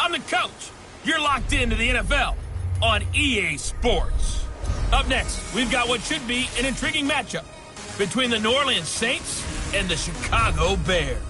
I'm the coach. You're locked into the NFL on EA Sports. Up next, we've got what should be an intriguing matchup between the New Orleans Saints and the Chicago Bears.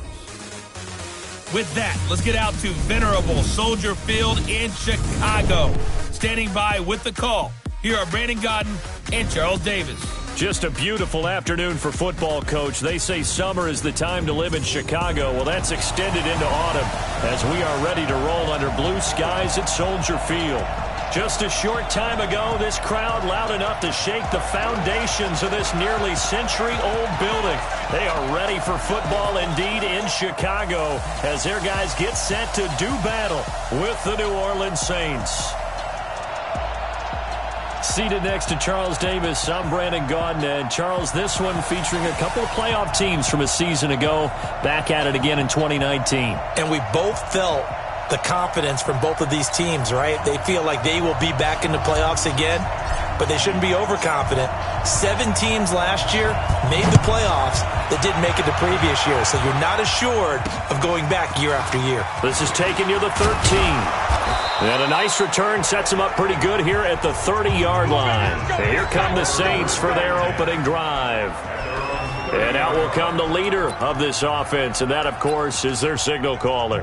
With that, let's get out to venerable Soldier Field in Chicago. Standing by with the call, here are Brandon Gaudin and Charles Davis. Just a beautiful afternoon for football, Coach. They say summer is the time to live in Chicago. Well, that's extended into autumn as we are ready to roll under blue skies at Soldier Field. Just a short time ago, this crowd loud enough to shake the foundations of this nearly century-old building. They are ready for football indeed in Chicago as their guys get set to do battle with the New Orleans Saints. Seated next to Charles Davis, I'm Brandon Gaudin. And Charles, this one featuring a couple of playoff teams from a season ago, back at it again in 2019. And we both felt the confidence from both of these teams, right? They feel like they will be back in the playoffs again, but they shouldn't be overconfident. 7 teams last year made the playoffs that didn't make it the previous year, so you're not assured of going back year after year. This is taking you the 13. And a nice return sets them up pretty good here at the 30-yard line. And here come the Saints for their opening drive. And out will come the leader of this offense, and that, of course, is their signal caller.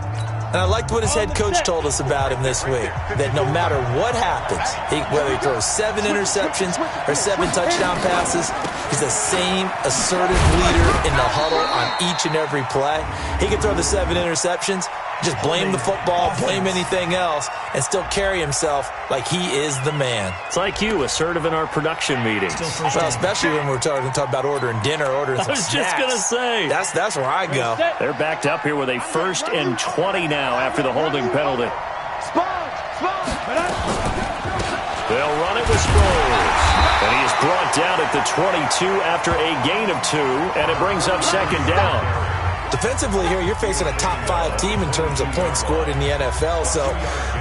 And I liked what his head coach told us about him this week, that no matter what happens, whether he throws 7 interceptions or 7 touchdown passes, he's the same assertive leader in the huddle on each and every play. He can throw the 7 interceptions, just blame the football, blame anything else, and still carry himself like he is the man. It's like you, assertive in our production meetings. Well, especially when we're talking about ordering dinner, ordering some snacks. I was just going to say. That's where I go. They're backed up here with a 1st and 20 now after the holding penalty. They'll run it with Sproles. And he is brought down at the 22 after a gain of 2, and it brings up 2nd down. Defensively here, you're facing a top 5 team in terms of points scored in the NFL. So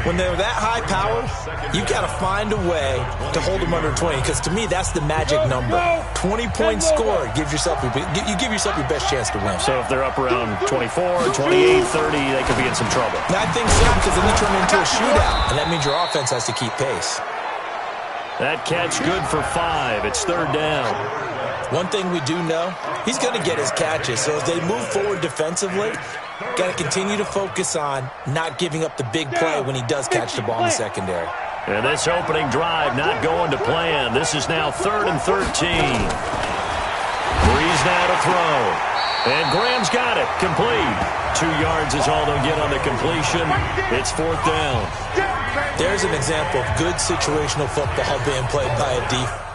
when they're that high power, you got to find a way to hold them under 20. Because to me, that's the magic number. 20 points scored gives yourself you give yourself your best chance to win. So if they're up around 24, 28, 30, they could be in some trouble. And I think so, because then you turn it into a shootout, and that means your offense has to keep pace. That catch good for 5. It's 3rd down. One thing we do know, he's going to get his catches. So as they move forward defensively, got to continue to focus on not giving up the big play when he does catch the ball in the secondary. And this opening drive not going to plan. This is now 3rd and 13. Breeze now to throw. And Graham's got it. Complete. 2 yards is all they'll get on the completion. It's 4th down. There's an example of good situational football being played by a defense.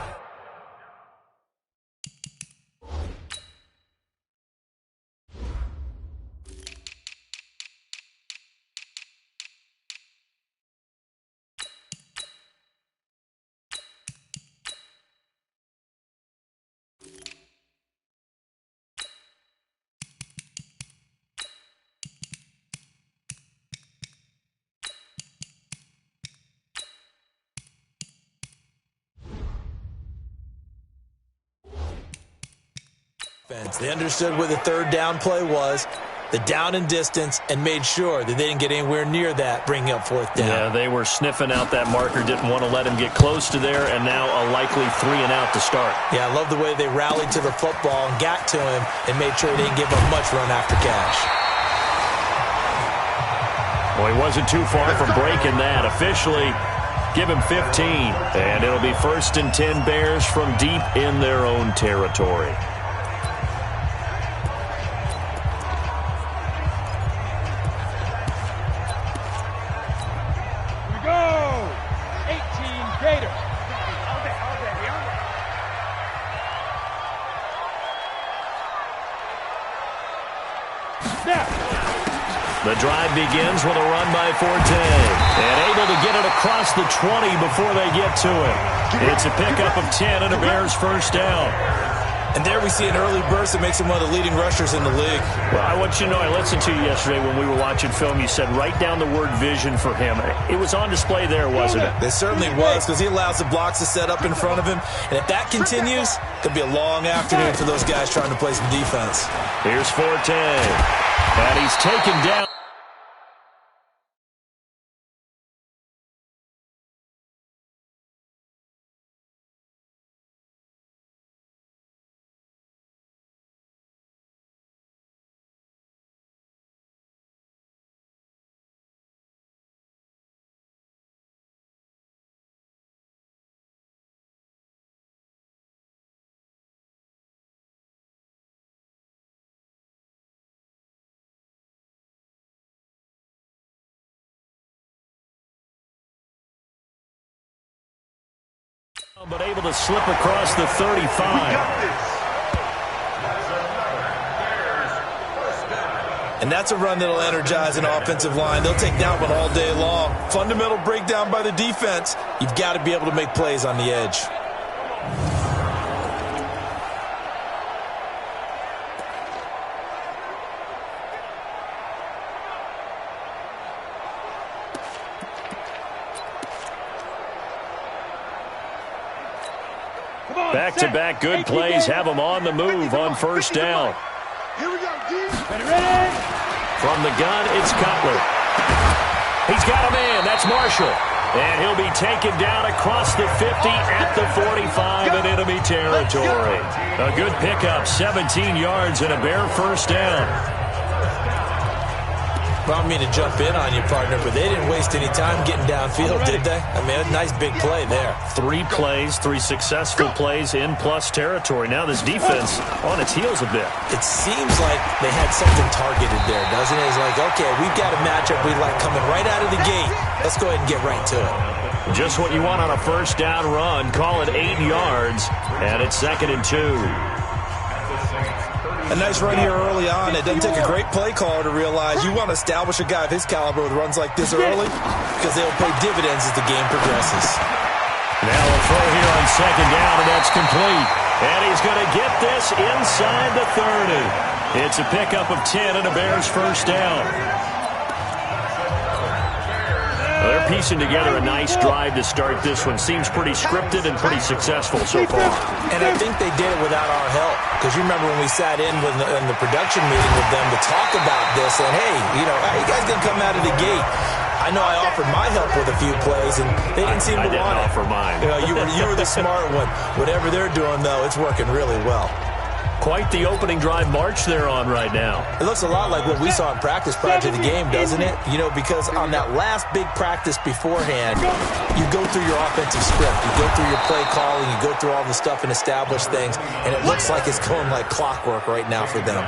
They understood where the 3rd down play was, the down and distance, and made sure that they didn't get anywhere near that, bringing up 4th down. Yeah, they were sniffing out that marker, didn't want to let him get close to there, and now a likely 3 and out to start. Yeah, I love the way they rallied to the football and got to him and made sure they didn't give him much run after catch. Well, he wasn't too far from breaking that. Officially, give him 15, and it'll be 1st and 10 Bears from deep in their own territory. The drive begins with a run by Forte, and able to get it across the 20 before they get to it. It's a pickup of 10 and a Bears 1st down. And there we see an early burst that makes him one of the leading rushers in the league. Well, I want you to know, I listened to you yesterday when we were watching film. You said write down the word vision for him. It was on display there, wasn't it? It certainly was, because he allows the blocks to set up in front of him. And if that continues, it'll be a long afternoon for those guys trying to play some defense. Here's Forte, and he's taken down. But able to slip across the 35. And that's a run that'll energize an offensive line. They'll take that one all day long. Fundamental breakdown by the defense. You've got to be able to make plays on the edge. Back-to-back good plays have them on the move on first down. Here we go, D. Ready? From the gun, it's Cutler. He's got a man. That's Marshall. And he'll be taken down across the 50 at the 45 in enemy territory. A good pickup, 17 yards and a bare first down. I don't mean to jump in on you, partner, but they didn't waste any time getting downfield, did they? I mean, a nice big play there. 3 plays, 3 successful plays in plus territory. Now this defense on its heels a bit. It seems like they had something targeted there, doesn't it? It's like, okay, we've got a matchup we like coming right out of the gate. Let's go ahead and get right to it. Just what you want on a first down run. Call it 8 yards, and it's 2nd and 2. A nice run here early on. It doesn't take a great play caller to realize you want to establish a guy of his caliber with runs like this early because they'll pay dividends as the game progresses. Now a throw here on 2nd down, and that's complete. And he's going to get this inside the 30. It's a pickup of 10 and a Bears first down. Well, they're piecing together a nice drive to start this one. Seems pretty scripted and pretty successful so far. And I think they did it without our help. Because you remember when we sat in the production meeting with them to talk about this, and hey, you know, how you guys going to come out of the gate? I know I offered my help with a few plays, and they didn't seem to want it. I didn't offer mine. You know, you were the smart one. Whatever they're doing, though, it's working really well. Quite the opening drive march they're on right now. It looks a lot like what we saw in practice prior to the game, doesn't it? You know, because on that last big practice beforehand, you go through your offensive script. You go through your play calling. You go through all the stuff and establish things. And it looks like it's going like clockwork right now for them.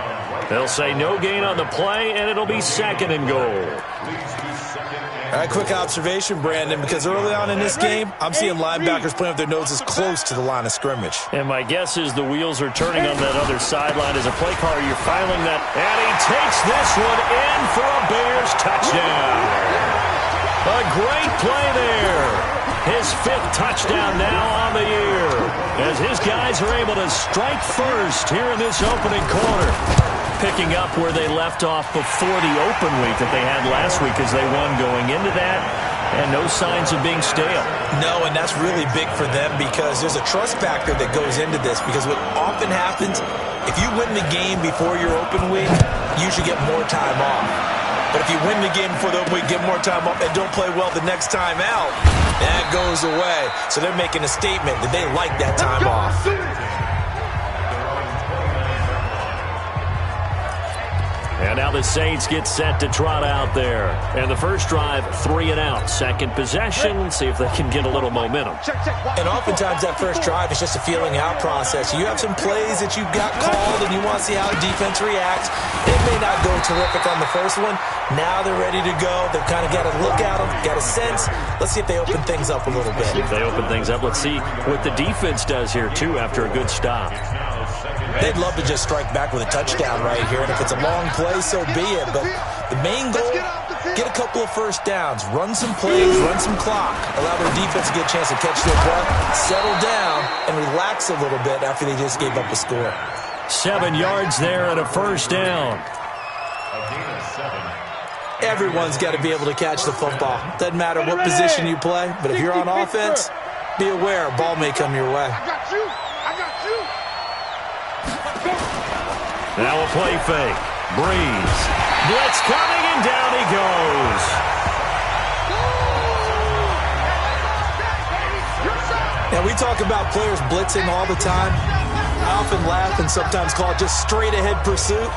They'll say no gain on the play, and it'll be 2nd and goal. All right, quick observation, Brandon, because early on in this game, I'm seeing linebackers playing with their noses close to the line of scrimmage. And my guess is the wheels are turning on that other sideline. As a play caller, you're filing that. And he takes this one in for a Bears touchdown. A great play there. His 5th touchdown now on the year. As his guys are able to strike first here in this opening quarter. Picking up where they left off before the open week that they had last week as they won going into that, and no signs of being stale. No, and that's really big for them because there's a trust factor that goes into this because what often happens, if you win the game before your open week, you should get more time off. But if you win the game before the open week, get more time off, and don't play well the next time out, that goes away. So they're making a statement that they like that time off. And now the Saints get set to trot out there. And the first drive, 3 and out. Second possession, see if they can get a little momentum. And oftentimes that first drive is just a feeling out process. You have some plays that you've got called and you want to see how the defense reacts. It may not go terrific on the first one. Now they're ready to go. They've kind of got to look at them, got a sense. Let's see if they open things up a little bit. If they open things up, let's see what the defense does here, too, after a good stop. They'd love to just strike back with a touchdown right here, and if it's a long play, so be it. But the main goal, get a couple of first downs, run some plays, run some clock, allow their defense to get a chance to catch their breath, settle down, and relax a little bit after they just gave up a score. 7 yards there and a first down. Everyone's got to be able to catch the football. Doesn't matter what position you play, but if you're on offense, be aware a ball may come your way. I got you. Now a play fake. Breeze. Blitz coming, and down he goes. Now, we talk about players blitzing all the time. I often laugh and sometimes call it just straight-ahead pursuit.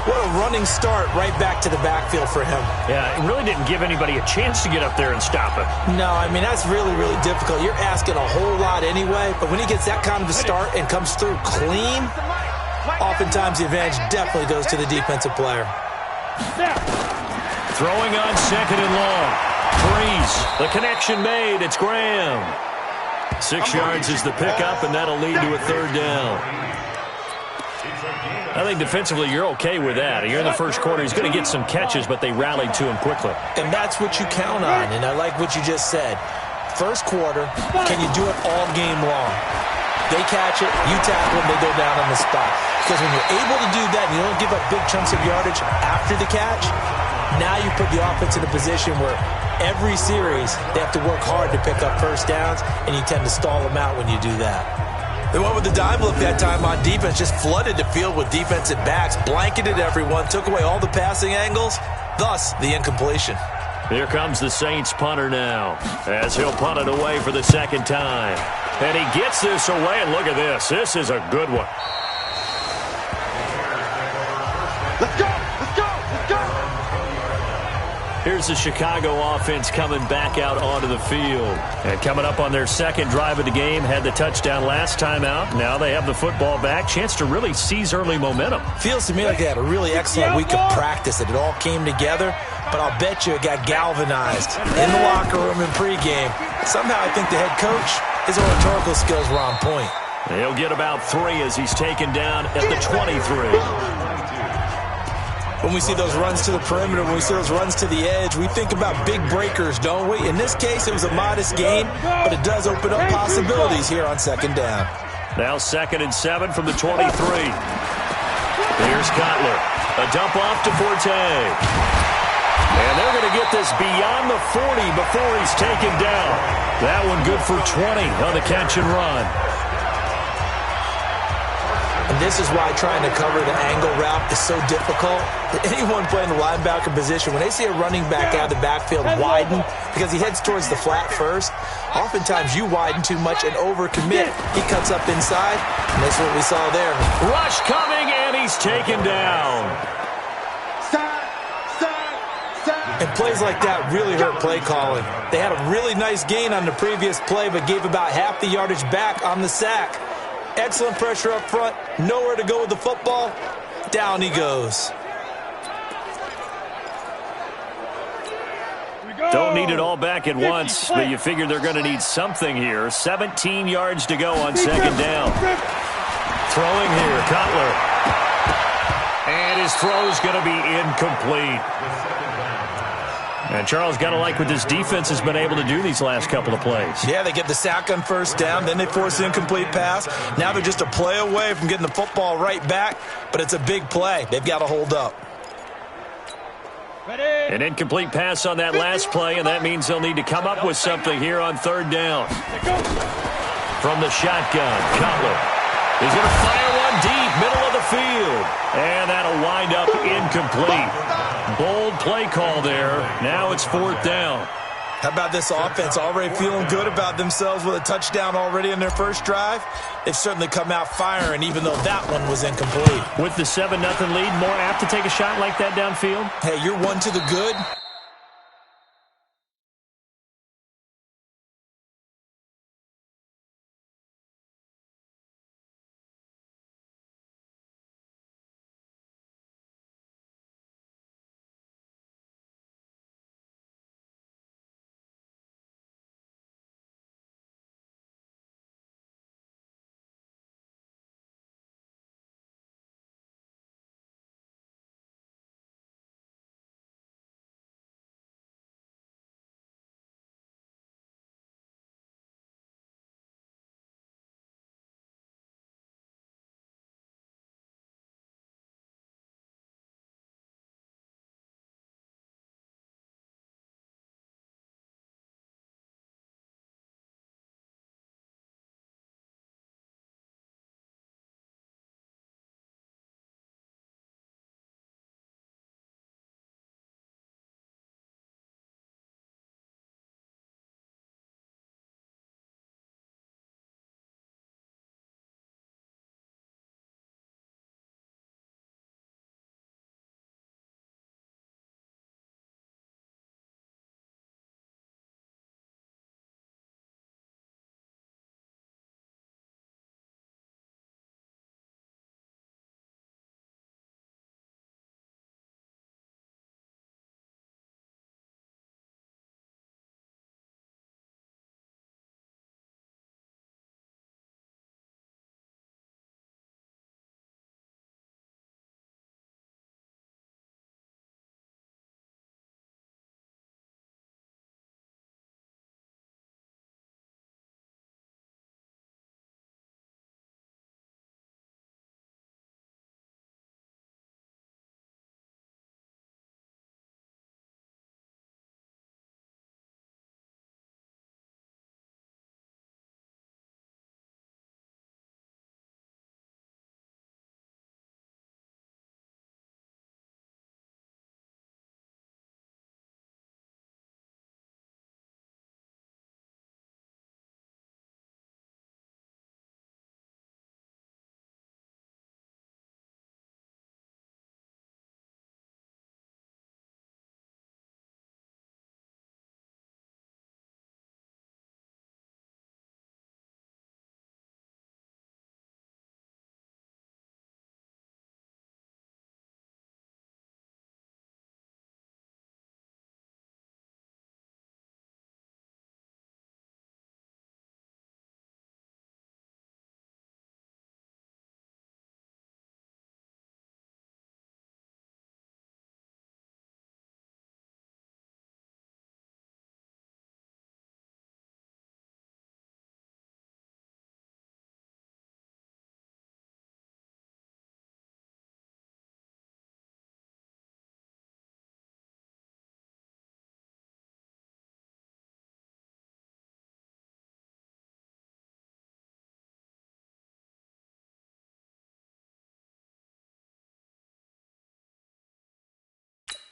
What a running start right back to the backfield for him. Yeah, it really didn't give anybody a chance to get up there and stop him. No, I mean, that's really, really difficult. You're asking a whole lot anyway, but when he gets that kind of a start and comes through clean, oftentimes the advantage definitely goes to the defensive player. Throwing on 2nd and long. Breeze. The connection made. It's Graham. 6 yards is the pickup, and that'll lead to a third down. I think defensively you're okay with that. You're in the first quarter. He's going to get some catches, but they rallied to him quickly. And that's what you count on, and I like what you just said. First quarter, can you do it all game long? They catch it, you tackle them, they go down on the spot. Because when you're able to do that and you don't give up big chunks of yardage after the catch, now you put the offense in a position where every series they have to work hard to pick up first downs, and you tend to stall them out when you do that. They went with the dime look that time on defense, just flooded the field with defensive backs, blanketed everyone, took away all the passing angles, thus the incompletion. Here comes the Saints punter now, as he'll punt it away for the second time. And he gets this away, and look at this. This is a good one. Let's go! Let's go! Let's go! Here's the Chicago offense coming back out onto the field. And coming up on their second drive of the game, had the touchdown last time out. Now they have the football back. Chance to really seize early momentum. Feels to me like they had a really excellent week of practice. It all came together, but I'll bet you it got galvanized in the locker room in pregame. Somehow I think the head coach, his oratorical skills were on point. He'll get about 3 as he's taken down at the 23. When we see those runs to the perimeter, when we see those runs to the edge, we think about big breakers, don't we? In this case, it was a modest gain, but it does open up possibilities here on second down. Now 2nd and 7 from the 23. Here's Cutler. A dump off to Forte. And they're going to get this beyond the 40 before he's taken down. That one good for 20 on the catch and run. And this is why trying to cover the angle route is so difficult. Anyone playing the linebacker position, when they see a running back out of the backfield widen, because he heads towards the flat first, oftentimes you widen too much and overcommit. He cuts up inside, and that's what we saw there. Rush coming, and he's taken down. And plays like that really hurt play calling. They had a really nice gain on the previous play, but gave about half the yardage back on the sack. Excellent pressure up front. Nowhere to go with the football. Down he goes. Don't need it all back at once, but you figure they're going to need something here. 17 yards to go on second down. Throwing here, Cutler. And his throw's going to be incomplete. And Charles, got to like what this defense has been able to do these last couple of plays. Yeah, they get the sack on first down, then they force the incomplete pass. Now they're just a play away from getting the football right back, but it's a big play. They've got to hold up. An incomplete pass on that last play, and that means they'll need to come up with something here on third down. From the shotgun, Cutler is going to fire one deep, middle of the field. And that'll wind up incomplete. Bold play call there. Now it's 4th down. How about this offense? Already feeling good about themselves with a touchdown already in their first drive. They've certainly come out firing, even though that one was incomplete. With the 7-0 lead, more apt to take a shot like that downfield? Hey, you're one to the good.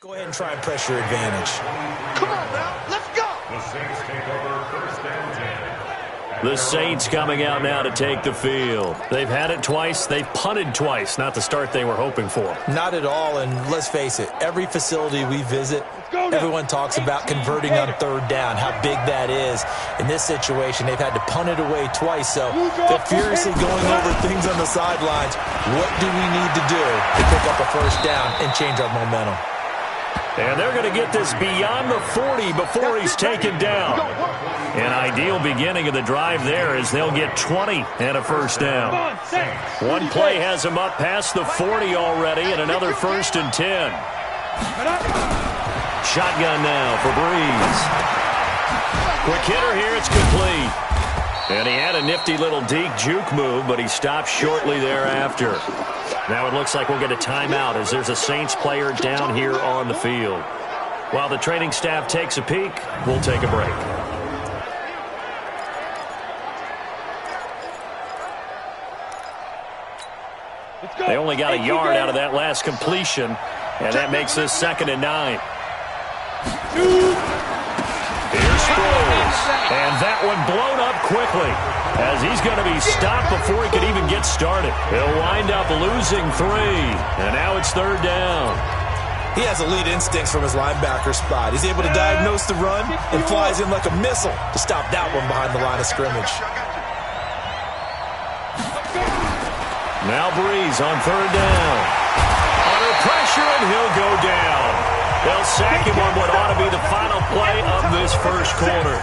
Go ahead and try and press your advantage. Come on now, let's go. The Saints take over first and 10. The Saints coming out now to take the field. They've had it twice. They've punted twice. Not the start they were hoping for. Not at all, and let's face it, every facility we visit, everyone talks about converting on third down, how big that is. In this situation, they've had to punt it away twice, so they're furiously going over things on the sidelines. What do we need to do to pick up a first down and change our momentum? And they're going to get this beyond the 40 before he's taken down. An ideal beginning of the drive there as they'll get 20 and a first down. One play has them up past the 40 already and another first and 10. Shotgun now for Breeze. Quick hitter here, it's complete. And he had a nifty little deke juke move, but he stopped shortly thereafter. Now it looks like we'll get a timeout as there's a Saints player down here on the field. While the training staff takes a peek, we'll take a break. They only got a yard out of that last completion, and that makes this 2nd and 9. Here's Sproles, and that one blown up quickly as he's going to be stopped before he could even get started. He'll wind up losing 3, and now it's 3rd down. He has elite instincts from his linebacker spot. He's able to diagnose the run and flies in like a missile to stop that one behind the line of scrimmage. Now Breeze on 3rd down. Under pressure, and he'll go down. They'll sack him on what ought to be the final play of this first quarter.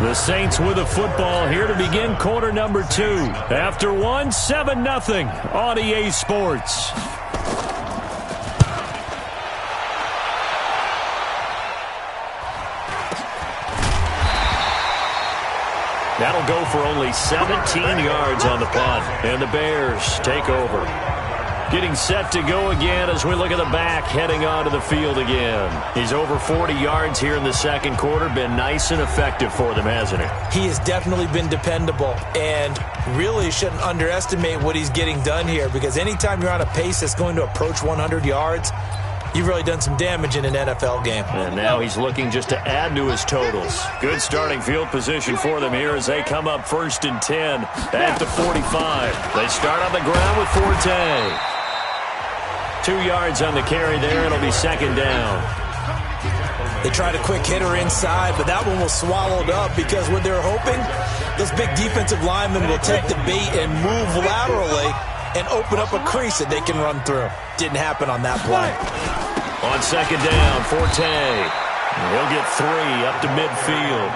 The Saints with the football here to begin quarter number 2. After 1, 7-0 on EA Sports. That'll go for only 17 yards on the punt, and the Bears take over. Getting set to go again as we look at the back heading onto the field again. He's over 40 yards here in the second quarter. Been nice and effective for them, hasn't he? He has definitely been dependable, and really shouldn't underestimate what he's getting done here, because anytime you're on a pace that's going to approach 100 yards, you've really done some damage in an NFL game. And now he's looking just to add to his totals. Good starting field position for them here as they come up 1st and 10 at the 45. They start on the ground with Forte. 2 yards on the carry there. It'll be 2nd down. They tried a quick hitter inside, but that one was swallowed up because what they're hoping, those big defensive linemen will take the bait and move laterally and open up a crease that they can run through. Didn't happen on that play. On 2nd down, Forte. He'll get 3 up to midfield.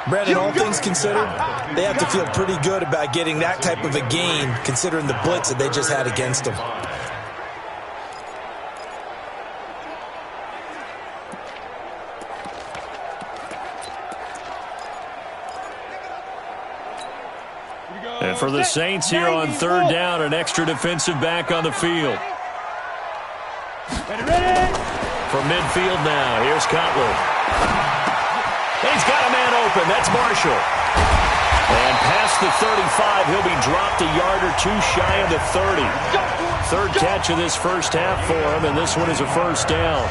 Brandon, all things considered, they have to feel pretty good about getting that type of a gain, considering the blitz that they just had against them. And for the Saints here on 3rd down, an extra defensive back on the field. From midfield now, here's Cutler. He's got a man open. That's Marshall. And past the 35, he'll be dropped a yard or 2 shy of the 30. 3rd catch of this first half for him, and this one is a first down.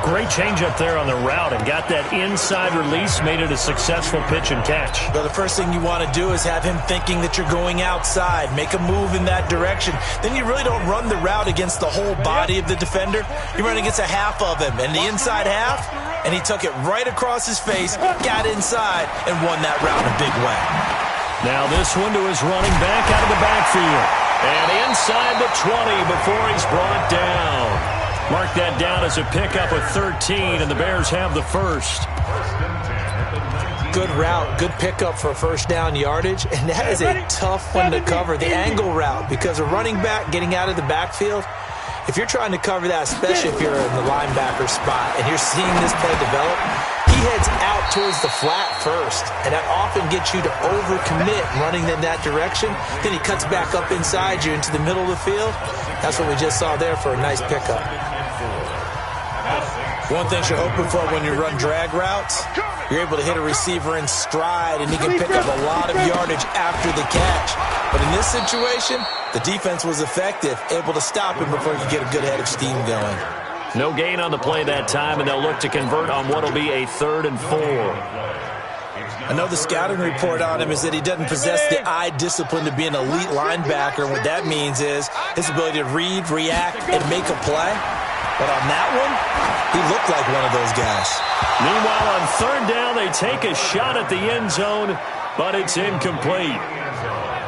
Great change up there on the route and got that inside release, made it a successful pitch and catch. Well, the first thing you want to do is have him thinking that you're going outside, make a move in that direction. Then you really don't run the route against the whole body of the defender. You run against a half of him, and the inside half, and he took it right across his face, got inside, and won that route in a big way. Now this one to his running back out of the backfield. And inside the 20 before he's brought down. Mark that down as a pickup of 13, and the Bears have the first. Good route, good pickup for first down yardage, and that is a tough one to cover, the angle route, because a running back getting out of the backfield, if you're trying to cover that, especially if you're in the linebacker spot and you're seeing this play develop, he heads out towards the flat first, and that often gets you to overcommit running in that direction. Then he cuts back up inside you into the middle of the field. That's what we just saw there for a nice pickup. One thing you're hoping for when you run drag routes, you're able to hit a receiver in stride, and he can pick up a lot of yardage after the catch. But in this situation, the defense was effective, able to stop him before he could get a good head of steam going. No gain on the play that time, and they'll look to convert on what will be a 3rd and 4. I know the scouting report on him is that he doesn't possess the eye discipline to be an elite linebacker. And what that means is his ability to read, react, and make a play. But on that one, he looked like one of those guys. Meanwhile, on 3rd down, they take a shot at the end zone, but it's incomplete.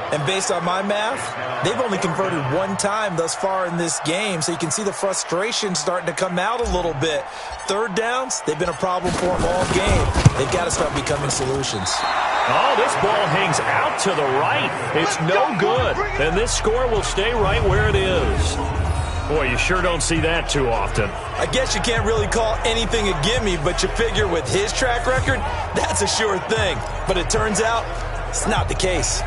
And based on my math, they've only converted one time thus far in this game, so you can see the frustration starting to come out a little bit. 3rd downs, they've been a problem for them all game. They've got to start becoming solutions. Oh, this ball hangs out to the right. It's no good, and this score will stay right where it is. Boy, you sure don't see that too often. I guess you can't really call anything a gimme, but you figure with his track record, that's a sure thing. But it turns out it's not the case.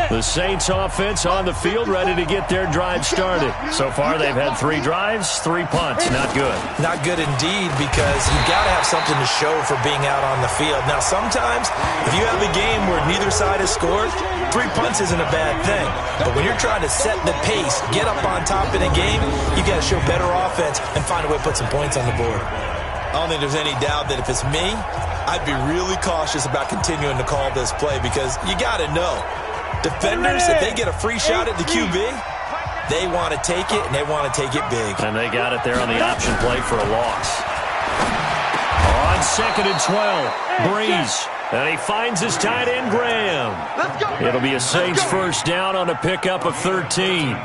The Saints offense on the field, ready to get their drive started. So far, they've had 3 drives, 3 punts. Not good. Not good indeed, because you've got to have something to show for being out on the field. Now, sometimes, if you have a game where neither side has scored, 3 punts isn't a bad thing. But when you're trying to set the pace, get up on top in a game, you got to show better offense and find a way to put some points on the board. I don't think there's any doubt that if it's me, I'd be really cautious about continuing to call this play, because you got to know, defenders, if they get a free shot at the QB, they want to take it, and they want to take it big. And they got it there on the option play for a loss. On 2nd and 12, Breeze. And he finds his tight end, Graham. It'll be a Saints 1st down on a pickup of 13.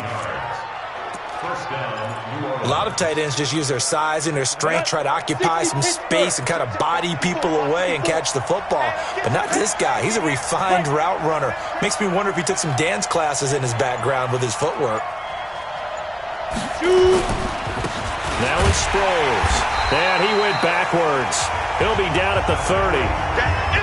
A lot of tight ends just use their size and their strength, try to occupy some space and kind of body people away and catch the football. But not this guy. He's a refined route runner. Makes me wonder if he took some dance classes in his background with his footwork. Now it's Sproles. And he went backwards. He'll be down at the 30.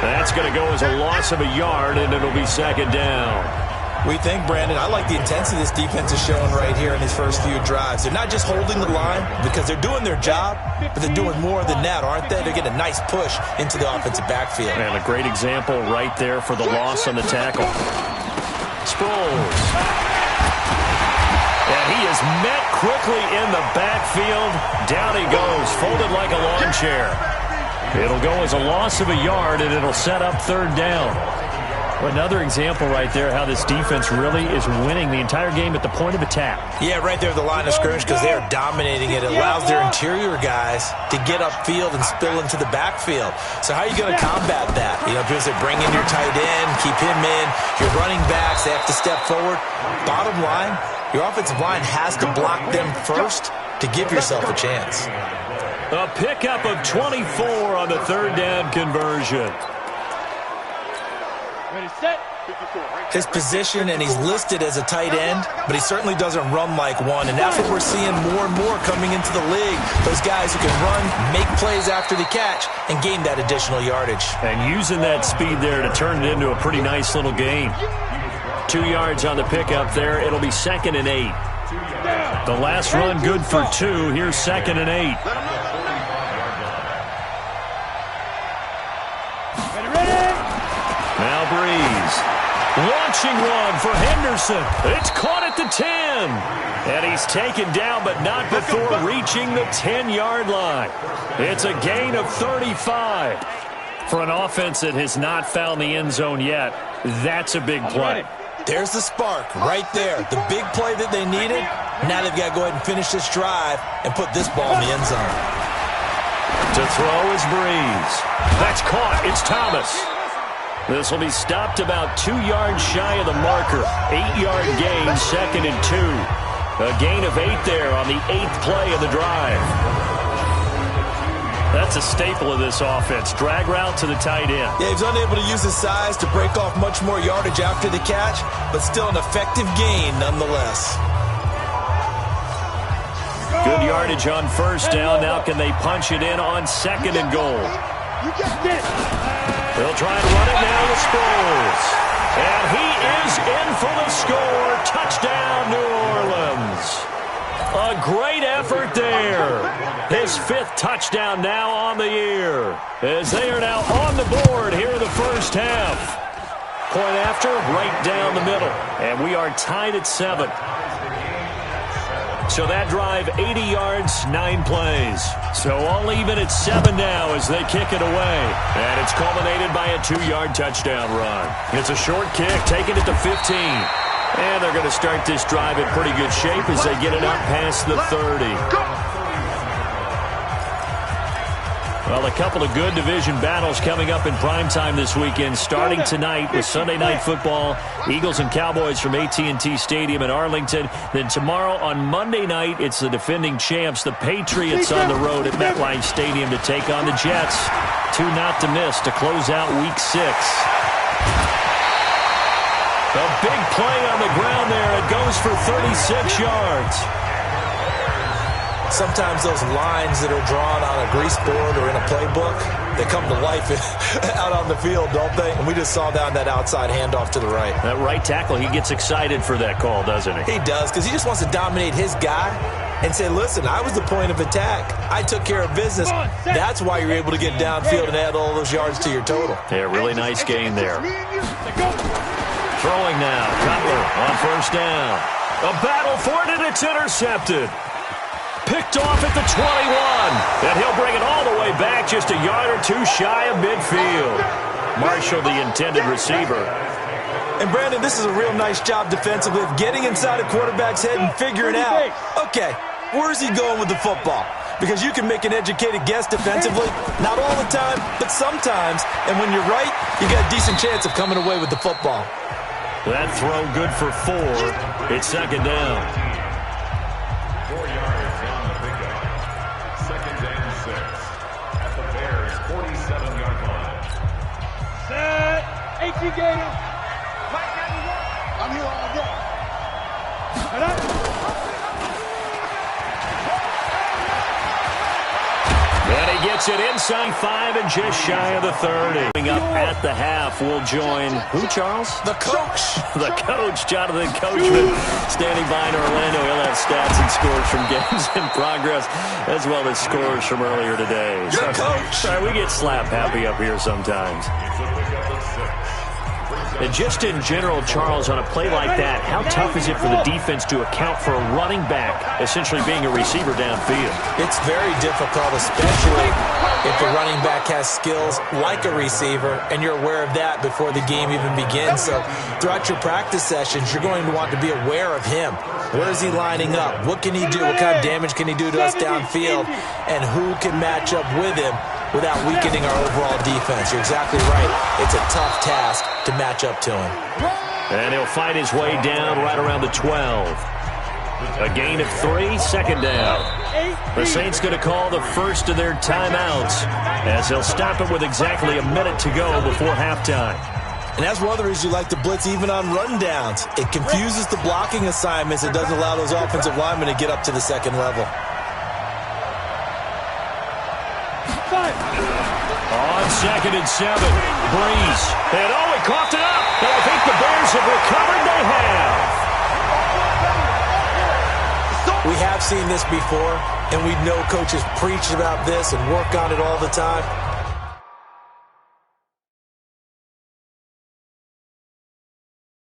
That's going to go as a loss of a yard, and it'll be 2nd down. We think, Brandon, I like the intensity this defense is showing right here in these first few drives. They're not just holding the line because they're doing their job, but they're doing more than that, aren't they? They're getting a nice push into the offensive backfield. And a great example right there for the loss on the tackle. Sproles. And he is met quickly in the backfield. Down he goes, folded like a lawn chair. It'll go as a loss of a yard, and it'll set up 3rd down. Another example right there how this defense really is winning the entire game at the point of attack. Yeah, right there at the line of scrimmage, because they are dominating it. It allows their interior guys to get upfield and spill into the backfield. So how are you going to combat that? You know, people say bring in your tight end, keep him in. Your running backs, they have to step forward. Bottom line, your offensive line has to block them first to give yourself a chance. A pickup of 24 on the 3rd down conversion. His position, and he's listed as a tight end, but he certainly doesn't run like one, and that's what we're seeing more and more coming into the league. Those guys who can run, make plays after the catch, and gain that additional yardage. And using that speed there to turn it into a pretty nice little gain. 2 yards on the pickup there. It'll be 2nd and 8. The last run good for 2. Here's 2nd and 8. Now Breeze. Launching one for Henderson. It's caught at the 10. And he's taken down, but not before reaching the 10-yard line. It's a gain of 35. For an offense that has not found the end zone yet, that's a big play. There's the spark right there. The big play that they needed. Now they've got to go ahead and finish this drive and put this ball in the end zone. To throw is Breeze. That's caught. It's Thomas. This will be stopped about 2 yards shy of the marker. 8-yard gain, 2nd and 2. A gain of 8 there on the 8th play of the drive. That's a staple of this offense. Drag route to the tight end. Yeah, he's unable to use his size to break off much more yardage after the catch, but still an effective gain nonetheless. Good yardage on 1st down. Now can they punch it in on 2nd and goal? They'll try and run it now with Sproles. And he is in for the score. Touchdown, New Orleans. A great effort there. His 5th touchdown now on the year, as they are now on the board here in the first half. Point after, right down the middle. And we are tied at 7. So that drive, 80 yards, 9 plays. So all even at 7 now as they kick it away. And it's culminated by a 2-yard touchdown run. It's a short kick, taking it to 15. And they're going to start this drive in pretty good shape as they get it up past the 30. Well, a couple of good division battles coming up in primetime this weekend, starting tonight with Sunday Night Football, Eagles and Cowboys from AT&T Stadium in Arlington. Then tomorrow on Monday night, it's the defending champs, the Patriots, on the road at MetLife Stadium to take on the Jets. 2 not to miss to close out Week 6. A big play on the ground there. It goes for 36 yards. Sometimes those lines that are drawn on a grease board or in a playbook, they come to life out on the field, don't they? And we just saw that outside handoff to the right. That right tackle, he gets excited for that call, doesn't he? He does, because he just wants to dominate his guy and say, listen, I was the point of attack. I took care of business. That's why you're able to get downfield and add all those yards to your total. Yeah, really nice gain there. Throwing now, Cutler on first down. A battle for it, and it's intercepted. Picked off at the 21. And he'll bring it all the way back, just a yard or 2 shy of midfield. Marshall, the intended receiver. And, Brandon, this is a real nice job defensively of getting inside a quarterback's head and figuring out, okay, where's he going with the football? Because you can make an educated guess defensively, not all the time, but sometimes. And when you're right, you got a decent chance of coming away with the football. That throw good for 4. It's second down. 4 yards on the pickup. Second and 6 at the Bears' 47-yard line. Set. H.E. Gator. I'm here all day. And he gets it inside 5 and just shy of the 30. Coming up at the half, we'll join who, Charles? The coach. The coach, Jonathan Coachman, standing by in Orlando. He'll have stats and scores from games in progress, as well as scores from earlier today. You're coach. Sorry, we get slap happy up here sometimes. It's a pickup at 6. And just in general, Charles, on a play like that, how tough is it for the defense to account for a running back essentially being a receiver downfield? It's very difficult, especially if the running back has skills like a receiver, and you're aware of that before the game even begins. So throughout your practice sessions, you're going to want to be aware of him. Where is he lining up? What can he do? What kind of damage can he do to us downfield? And who can match up with him without weakening our overall defense? You're exactly right. It's a tough task to match up to him. And he'll fight his way down right around the 12. A gain of 3, second down. The Saints going to call the first of their timeouts as they'll stop it with exactly a minute to go before halftime. And that's one of the reasons you like to blitz even on rundowns. It confuses the blocking assignments. It doesn't allow those offensive linemen to get up to the second level. On 2nd and 7, Breeze. And he coughed it up. And I think the Bears have recovered. They have. We have seen this before, and we know coaches preach about this and work on it all the time.